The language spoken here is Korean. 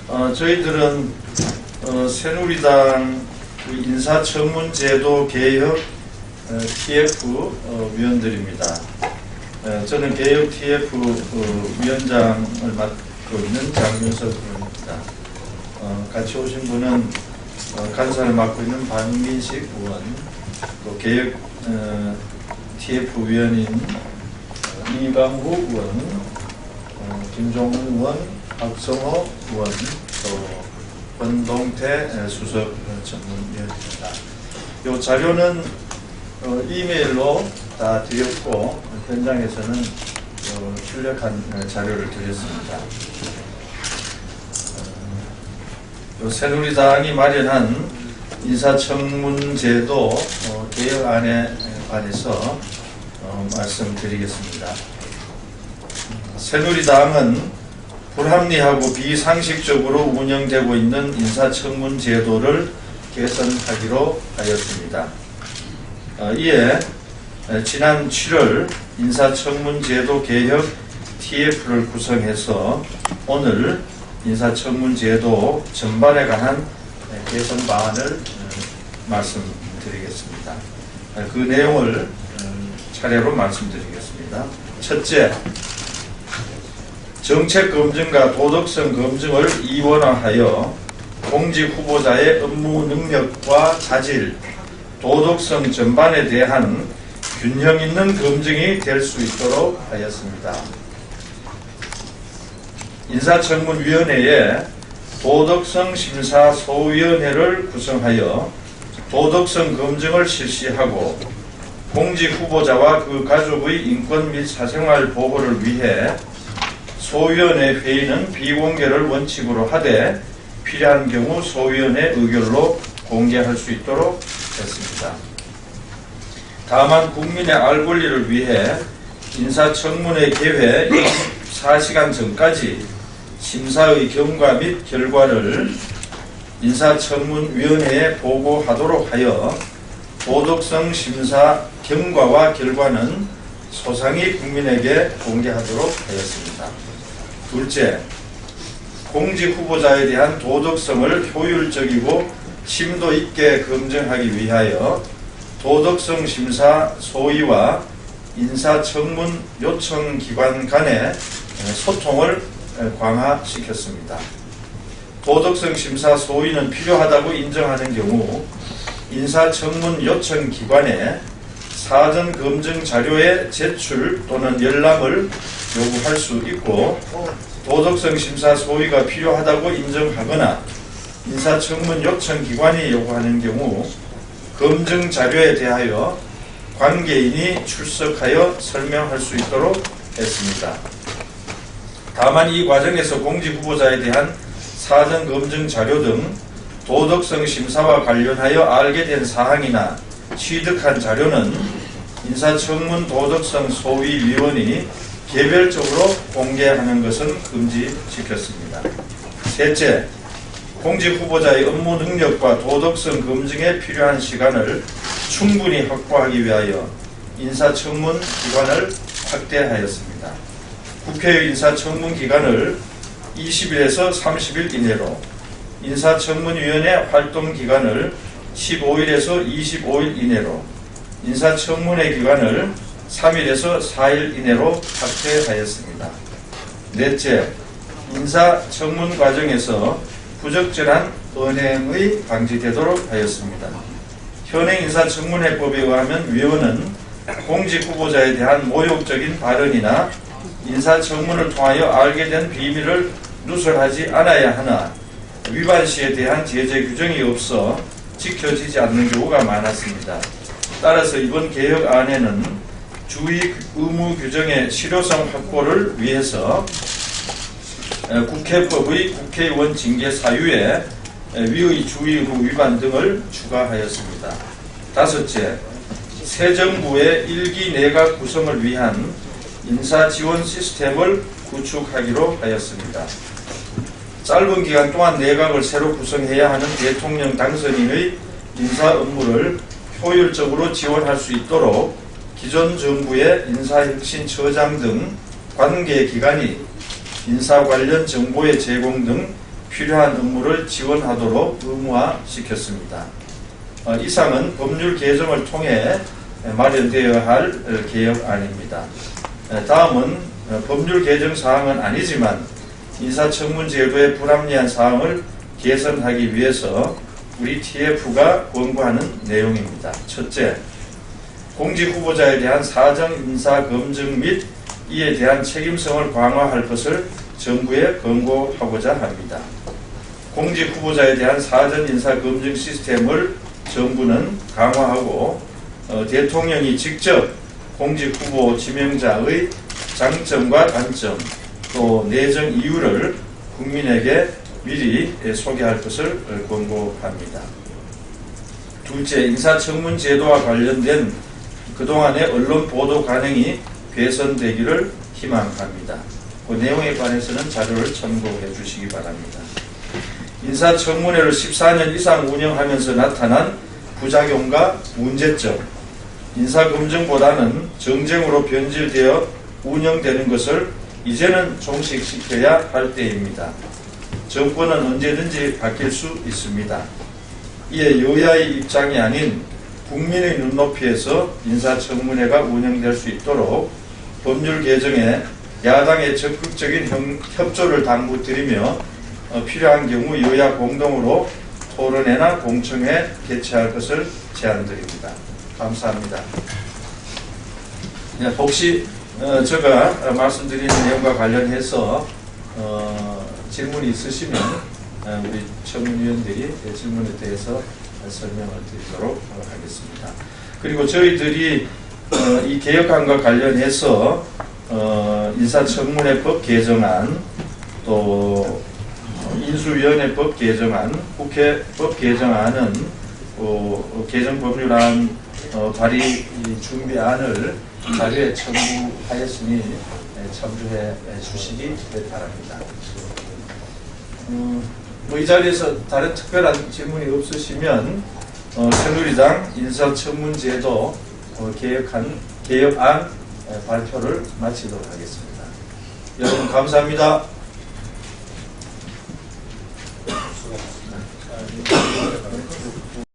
저희들은 새누리당 인사청문제도 개혁 TF 위원들입니다. 저는 개혁 TF 위원장을 맡고 있는 장윤석 의원입니다. 같이 오신 분은 간사를 맡고 있는 박민식 의원, 또 개혁 TF 위원인 이강우 의원, 김종훈 의원, 박성호 의원, 또 권동태 수석 전문위원입니다. 이 자료는 이메일로 다 드렸고 현장에서는 출력한 자료를 드렸습니다. 새누리당이 마련한 인사청문제도 개혁안에 관해서 말씀드리겠습니다. 새누리당은 불합리하고 비상식적으로 운영되고 있는 인사청문제도를 개선하기로 하였습니다. 이에 지난 7월 인사청문제도 개혁 TF를 구성해서 오늘 인사청문제도 전반에 관한 개선 방안을 말씀드리겠습니다. 그 내용을 차례로 말씀드리겠습니다. 첫째, 정책 검증과 도덕성 검증을 이원화하여 공직 후보자의 업무 능력과 자질, 도덕성 전반에 대한 균형 있는 검증이 될 수 있도록 하였습니다. 인사청문위원회에 도덕성 심사 소위원회를 구성하여 도덕성 검증을 실시하고 공직 후보자와 그 가족의 인권 및 사생활 보호를 위해 소위원회 회의는 비공개를 원칙으로 하되 필요한 경우 소위원회 의결로 공개할 수 있도록 했습니다. 다만 국민의 알 권리를 위해 인사청문회 개회 24시간 전까지 심사의 경과 및 결과를 인사청문위원회에 보고하도록 하여 도덕성 심사 경과와 결과는 소상히 국민에게 공개하도록 하였습니다. 둘째, 공직 후보자에 대한 도덕성을 효율적이고 심도 있게 검증하기 위하여 도덕성 심사 소위와 인사청문 요청기관 간의 소통을 강화시켰습니다. 도덕성 심사 소위는 필요하다고 인정하는 경우 인사청문 요청기관에 사전 검증 자료의 제출 또는 열람을 요구할 수 있고, 도덕성 심사 소위가 필요하다고 인정하거나 인사청문 요청기관이 요구하는 경우 검증 자료에 대하여 관계인이 출석하여 설명할 수 있도록 했습니다. 다만 이 과정에서 공직 후보자에 대한 사전 검증 자료 등 도덕성 심사와 관련하여 알게 된 사항이나 취득한 자료는 인사청문 도덕성 소위위원이 개별적으로 공개하는 것은 금지시켰습니다. 셋째, 공직 후보자의 업무 능력과 도덕성 검증에 필요한 시간을 충분히 확보하기 위하여 인사청문 기간을 확대하였습니다. 국회의 인사청문 기간을 20일에서 30일 이내로, 인사청문위원회 활동 기간을 15일에서 25일 이내로, 인사청문회 기간을 3일에서 4일 이내로 확대하였습니다. 넷째, 인사청문 과정에서 부적절한 언행의 방지되도록 하였습니다. 현행 인사청문회법에 의하면 위원은 공직 후보자에 대한 모욕적인 발언이나 인사청문을 통하여 알게 된 비밀을 누설하지 않아야 하나 위반 시에 대한 제재 규정이 없어 지켜지지 않는 경우가 많았습니다. 따라서 이번 개혁안에는 주의 의무 규정의 실효성 확보를 위해서 국회법의 국회의원 징계 사유에 위의 주의 의무 위반 등을 추가하였습니다. 다섯째, 새 정부의 1기 내각 구성을 위한 인사지원 시스템을 구축하기로 하였습니다. 짧은 기간 동안 내각을 새로 구성해야 하는 대통령 당선인의 인사 업무를 효율적으로 지원할 수 있도록 기존 정부의 인사혁신처장 등 관계기관이 인사 관련 정보의 제공 등 필요한 업무를 지원하도록 의무화시켰습니다. 이상은 법률 개정을 통해 마련되어야 할 개혁안입니다. 다음은 법률 개정 사항은 아니지만 인사청문제도의 불합리한 사항을 개선하기 위해서 우리 TF가 권고하는 내용입니다. 첫째, 공직후보자에 대한 사전 인사검증 및 이에 대한 책임성을 강화할 것을 정부에 권고하고자 합니다. 공직후보자에 대한 사전 인사검증 시스템을 정부는 강화하고 대통령이 직접 공직후보 지명자의 장점과 단점 또 내정 이유를 국민에게 미리 소개할 것을 권고합니다. 둘째, 인사청문 제도와 관련된 그동안의 언론 보도 관행이 개선되기를 희망합니다. 그 내용에 관해서는 자료를 참고해 주시기 바랍니다. 인사청문회를 14년 이상 운영하면서 나타난 부작용과 문제점, 인사검증보다는 정쟁으로 변질되어 운영되는 것을 이제는 종식시켜야 할 때입니다. 정권은 언제든지 바뀔 수 있습니다. 이에 여야의 입장이 아닌 국민의 눈높이에서 인사청문회가 운영될 수 있도록 법률 개정에 야당의 적극적인 협조를 당부드리며 필요한 경우 여야 공동으로 토론회나 공청회 개최할 것을 제안드립니다. 감사합니다. 혹시 제가 말씀드리는 내용과 관련해서 질문이 있으시면 우리 청문위원들이 질문에 대해서 설명을 드리도록 하겠습니다. 그리고 저희들이 이 개혁안과 관련해서 인사청문회법 개정안, 또 인수위원회법 개정안, 국회법 개정안은 개정법률안 발의 준비안을 자료에 첨부하였으니 참조해 주시기 바랍니다. 이 자리에서 다른 특별한 질문이 없으시면 새누리당 인사청문제도 개혁안 발표를 마치도록 하겠습니다. 여러분 감사합니다.